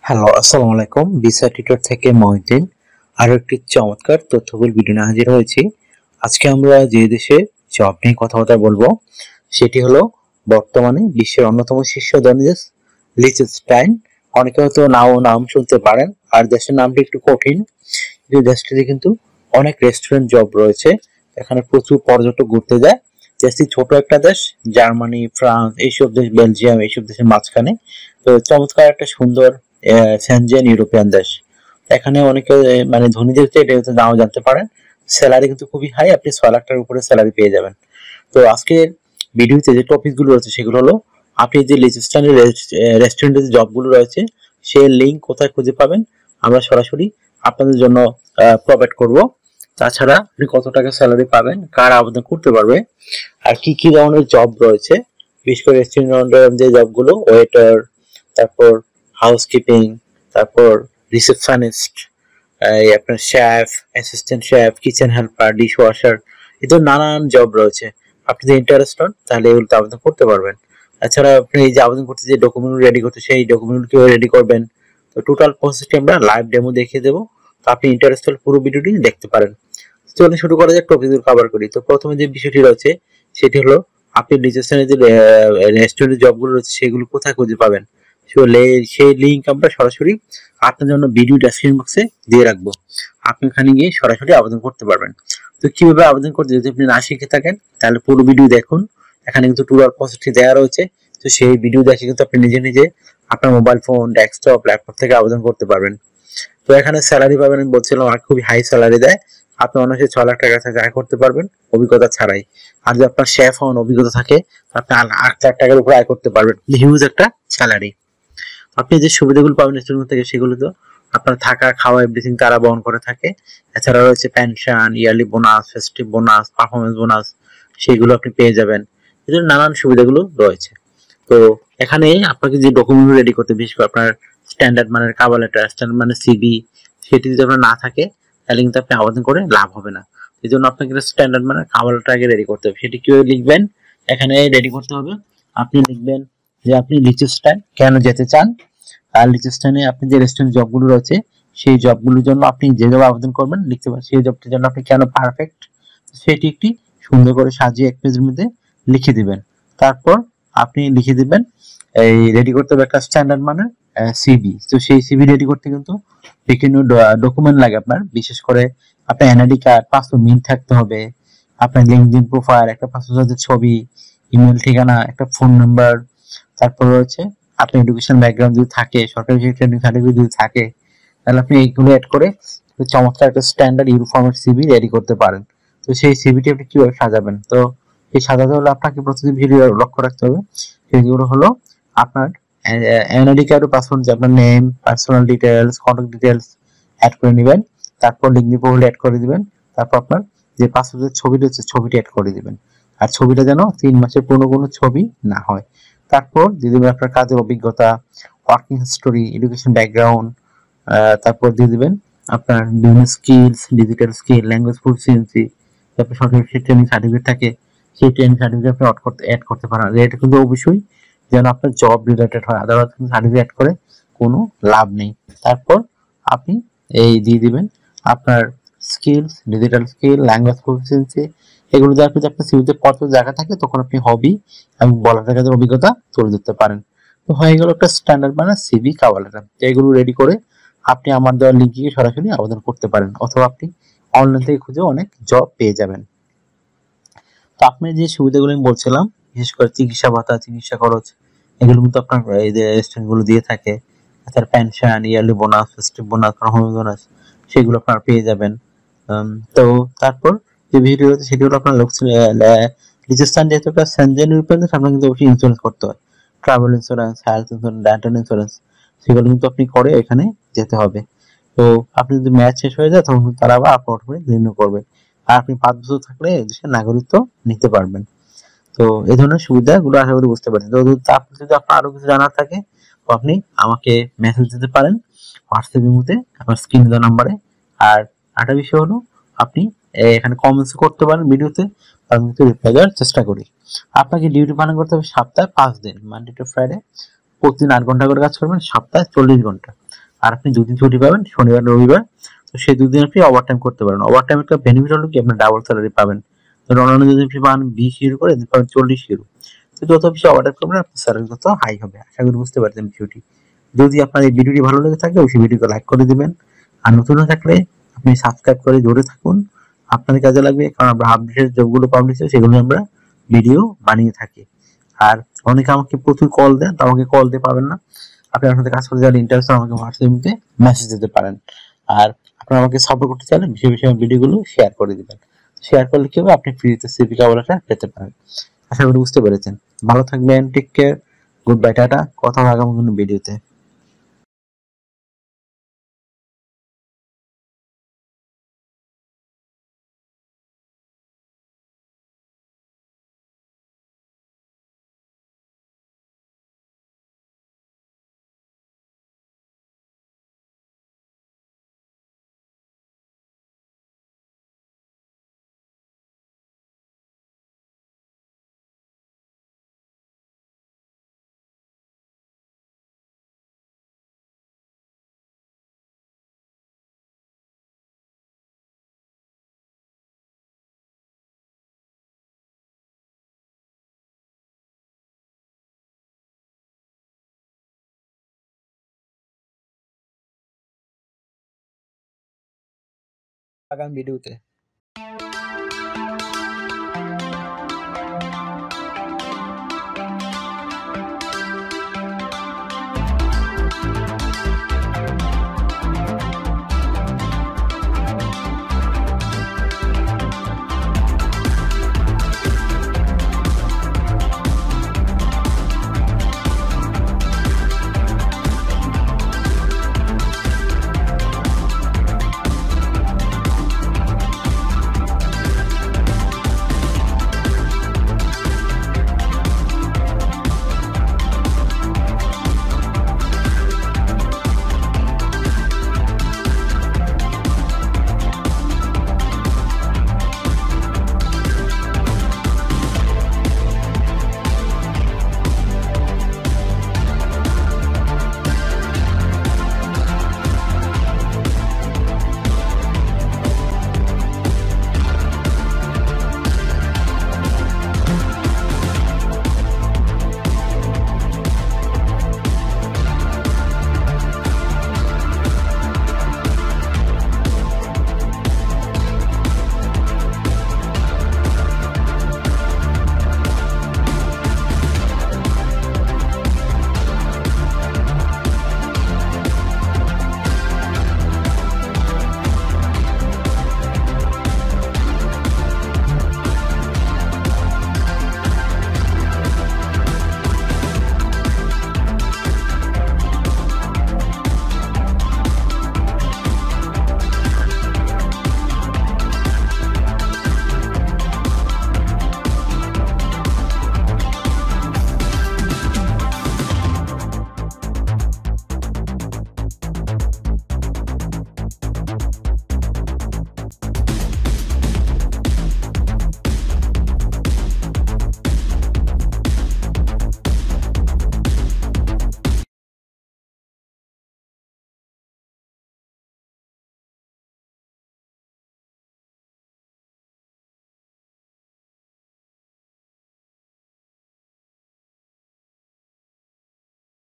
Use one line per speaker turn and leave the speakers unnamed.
Hello, আসসালামু আলাইকুম। Visa tutor থেকে মহিউদ্দিন আরো একটি চমৎকার তথ্যবহুল ভিডিও নিয়ে হাজির হয়েছি। আজকে আমরা যে দেশে জব নিয়ে কথাবার্তা বলবো সেটি হলো বর্তমানে বিশ্বের অন্যতম শীর্ষ ধনী দেশ লিechtenstein। অনেকে হয়তো নাম শুনতে পারেন, আর দেশের নামটি একটু কঠিন। কিন্তু দেশটিতে কিন্তু অনেক রেস্টুরেন্ট জব রয়েছে, এখানে প্রচুর পর্যটক ঘুরতে যায়। দেশটি ছোট একটা দেশ, জার্মানি, ফ্রান্স এইসব দেশ, বেলজিয়াম এইসব দেশের মাঝখানে। তো চমৎকার একটা সুন্দর সেনজেন ইউরোপিয়ান দেশ। এখানে অনেকে মানে ধনীদের চেয়ে এটা নাও জানতে পারেন। স্যালারি কিন্তু খুবই হাই, আপনি 6 লাখ টাকার উপরে স্যালারি পেয়ে যাবেন। তো আজকের ভিডিওতে যে টপিক গুলো রয়েছে সেগুলো হলো, আপনি যে লিechtenstein রেস্টুরেন্টের যে জব গুলো রয়েছে সেই লিঙ্ক কোথায় খুঁজে পাবেন, আমরা সরাসরি আপনাদের জন্য প্রোভাইড করব। তাছাড়া আপনি কত টাকা স্যালারি পাবেন, কার আবেদন করতে পারবে, আর কি কি ধরনের জব রয়েছে, বিশেষ করে রেস্টুরেন্টের যে জবগুলো, ওয়েটার, তারপর হাউসকিপিং, তারপর রিসেপশনিস্ট, আপনার chef, assistant chef, kitchen helper, dish washer, এই তো নানান জব রয়েছে। আপনি যদি ইন্টারেস্ট হন তাহলে এগুলোতে আবেদন করতে পারবেন। তাছাড়া আপনি এই যে আবেদন করতে যে ডকুমেন্ট রেডি করতে, সেই ডকুমেন্ট কিভাবে রেডি করবেন, তো টোটাল প্রসেসটি আমরা লাইভ ডেমো দেখিয়ে দেবো। তো আপনি ইন্টারেস্ট হলে পুরো ভিডিওটি দেখতে পারেন। চলুন শুরু করা যাক, টপিকগুলো কভার করি। তো প্রথমে যে বিষয়টি রয়েছে সেটি হলো, আপনি লিechtenstein যে রেস্টুরেন্টের জবগুলো রয়েছে সেগুলো কোথায় খুঁজে পাবেন, সেই লিঙ্ক আমরা সরাসরি আপনার জন্য ভিডিও ডেসক্রিপশন বক্সে দিয়ে রাখবো। আপনি ওখানে গিয়ে সরাসরি আবেদন করতে পারবেন। তো কিভাবে আবেদন করতে, যদি আপনি না শিখে থাকেন তাহলে পুরো ভিডিও দেখুন। এখানে কিন্তু টোটাল প্রসেসটি দেওয়া রয়েছে। তো সেই ভিডিও দেখে কিন্তু আপনি নিজে নিজে আপনার মোবাইল ফোন, ডেস্কটপ, ল্যাপটপ থেকে আবেদন করতে পারবেন। তো এখানে স্যালারি পাবেন, আমি বলছিলাম আর খুবই হাই স্যালারি দেয়। আপনি অনায়াসে 6 লাখ টাকা থেকে আয় করতে পারবেন অভিজ্ঞতা ছাড়াই। আর যদি আপনার শেফ হন, অভিজ্ঞতা থাকে, আপনি 8 লাখ টাকার উপরে আয় করতে পারবেন। হিউজ একটা স্যালারি। আপনি যে সুবিধাগুলো পাবেন রেস্টুরেন্ট থেকে সেগুলো তো আপনার থাকা, খাওয়া, এভরিথিং তারা বহন করে থাকে। এছাড়া রয়েছে pension, yearly bonus, festive bonus, performance bonus, সেগুলো আপনি পেয়ে যাবেন। এদের নানান সুবিধাগুলো রয়েছে। তো এখানে আপনাকে যে ডকুমেন্ট রেডি করতে, বিশেষ করে আপনার স্ট্যান্ডার্ড মানের কাভার লেটার, স্ট্যান্ডার্ড মানের সিভি, সেটি যদি আপনার না থাকে তাহলে কিন্তু আপনি আবেদন করে লাভ হবে না। এই জন্য আপনাকে স্ট্যান্ডার্ড মানের কাভার লেটার আগে রেডি করতে হবে। সেটি কিভাবে লিখবেন, এখানে রেডি করতে হবে। আপনি লিখবেন যে আপনি লিechtenstein কেন যেতে চান, আর লিechtenstein আপনি যে রেস্টুরেন্ট জবগুলো রয়েছে সেই জবগুলোর জন্য আপনি যে জব আবেদন করবেন লিখতে পারেন, সেই জবটির জন্য আপনি কেন পারফেক্ট, সেটি একটি সুন্দর করে সাজিয়ে এক পেজের মধ্যে লিখে দিবেন। তারপর আপনি লিখে দিবেন এই রেডি করতে হবে একটা স্ট্যান্ডার্ড মানের সিভি। তো সেই সিভি রেডি করতে কিন্তু বিভিন্ন ডকুমেন্ট লাগে আপনার, বিশেষ করে আপনার এনআইডি কার্ড, পাসপোর্ট মিল থাকতে হবে, আপনার লিঙ্কডইন প্রোফাইল, একটা পাসপোর্ট সাইজের ছবি, ইমেল ঠিকানা, একটা ফোন নাম্বার। তারপর রয়েছে আপনার এডুকেশন ব্যাকগ্রাউন্ড যদি থাকে, সরকারি ট্রেনিং সার্টিফিকেট যদি থাকে, তাহলে আপনি এইগুলো অ্যাড করে চমৎকার একটা স্ট্যান্ডার্ড ইউনিফর্মের সিভি রেডি করতে পারেন। তো সেই সিভিটি আপনি কিভাবে সাজাবেন, তো এই সাজাতে হলে আপনাকে প্রতিটি ভিডিও লক্ষ্য রাখতে হবে। সেগুলো হলো আপনার এনআইডি কার্ড ও পাসপোর্ট, যে আপনার name, personal details, contact details add করে নেবেন। তারপর লিঙ্কডিন প্রোফাইল অ্যাড করে দিবেন। তারপর আপনার যে পাসপোর্টের ছবি রয়েছে ছবিটি অ্যাড করে দিবেন। আর ছবিটা যেন 3 মাসের পুরনো কোনো ছবি না হয়। তারপর দিয়ে দিবেন আপনার কাজের অভিজ্ঞতা, ওয়ার্কিং হিস্টোরি, এডুকেশন ব্যাকগ্রাউন্ড। তারপর দিয়ে দিবেন আপনার বিভিন্ন skills, digital skill, language proficiency. তারপর সরকারি ট্রেনিং সার্টিফিকেট থাকে, সেই ট্রেনিং সার্টিফিকেট আপনি অ্যাড করতে পারেন। এটা কিন্তু অবশ্যই যেন আপনার জব রিলেটেড হয়, আদারওয়াইজ কিন্তু সার্টিফিকেট অ্যাড করে কোনো লাভ নেই। তারপর আপনি এই দিয়ে দিবেন আপনার skills, digital skill, language proficiency. এগুলো দিয়ে আপনি আপনার সিভিতে পর্যাপ্ত জায়গা থাকে তখন আপনি হবি এবং বলার কাজের অভিজ্ঞতা তুলে ধরতে পারেন। তো হয়ে গেল একটা স্ট্যান্ডার্ড মানে সিভি কাভার লেটার। এগুলো রেডি করে আপনি আমার দেওয়ার লিঙ্কে সরাসরি আবেদন করতে পারেন, অথবা আপনি অনলাইন থেকে খুঁজে অনেক জব পেয়ে যাবেন। তো আপনি যে সুবিধাগুলো আমি বলছিলাম, বিশেষ করে চিকিৎসা ভাতা, চিকিৎসা খরচ, এগুলো কিন্তু আপনার এই যে রেস্টুরেন্ট গুলো দিয়ে থাকে। তাছাড়া pension, yearly bonus, festive bonus, performance bonus, সেগুলো আপনারা পেয়ে যাবেন। তো তারপর যে ভিডিও রয়েছে সেটি হলো আপনার লিechtenstein যেহেতু একটা সেনজেন ইউরোপিয়ান দেশ, আপনার কিন্তু অবশ্যই ইন্স্যুরেন্স করতে হয়। Travel insurance, health insurance, dental insurance, সেগুলো কিন্তু আপনি করে এখানে যেতে হবে। তো আপনি যদি ম্যাচ শেষ হয়ে যায় তখন তারা আবার আপলোড করে রিনিউ করবে। আর আপনি 5 বছর থাকলে দেশের নাগরিকত্ব নিতে পারবেন। তো এই ধরনের সুবিধাগুলো আশা করি বুঝতে পারছেন। তো তারপর যদি আপনার আরো কিছু জানার থাকে তো আপনি আমাকে মেসেজ দিতে পারেন হোয়াটসঅ্যাপের মধ্যে আপনার স্ক্রিনে দেওয়া নাম্বারে। আর একটা বিষয় হলো, আপনি এখানে কমেন্টস করতে পারেন ভিডিওতে, আমি কিন্তু রিপ্লাই দেওয়ার চেষ্টা করি। আপনাকে ডিউটি পালন করতে হবে সপ্তাহে 5 দিন, মানডে টু ফ্রাইডে। প্রতিদিন 8 ঘন্টা করে কাজ করবেন, সপ্তাহে 40 ঘন্টা। আর আপনি দুদিন ছুটি পাবেন, শনিবার রবিবার। তো সেই দুদিন আপনি ওভারটাইম করতে পারেন। ওভারটাইম একটা বেনিফিট হলো কি, আপনি ডাবল স্যালারি পাবেন। ধরুন অন্যান্য যদি আপনি পান 20 ইউরো করে, আপনি পাবেন 40 ইউরো। তো যত বেশি ওভারটাইম করবেন আপনার স্যালারি তত হাই হবে। আশা করি বুঝতে পারছেন ভিডিওটি। যদি আপনার এই ভিডিওটি ভালো লেগে থাকে অবশ্যই ভিডিওকে লাইক করে দিবেন। আর নতুন হয়ে থাকলে আপনি সাবস্ক্রাইব করে জুড়ে থাকুন। আপনার কাজে লাগবে, কারণ আমরা আপডেটেড জবগুলো পাবলিশ হয় সেগুলো আমরা ভিডিও বানিয়ে থাকি। আর অনেকে আমাকে প্রচুর কল দেন, তো আমাকে কল দিয়ে পাবেন না। আপনি আপনার সাথে কাজ করতে চাইলে ইন্টারেস্ট আমাকে হোয়াটসঅ্যাপে মেসেজ দিতে পারেন। আর আপনারা আমাকে সাপোর্ট করতে চাইলে বেশি বেশি আমার ভিডিওগুলো শেয়ার করে দিবেন। শেয়ার করলে কি হবে, আপনি ফ্রিতে সিভি কভারটা পেতে পারেন। আশা করি বুঝতে পেরেছেন। ভালো থাকবেন, take care, good bye, tata. কথা হবে আগামী কোনো ভিডিওতে। আগামী ভিডিওতে।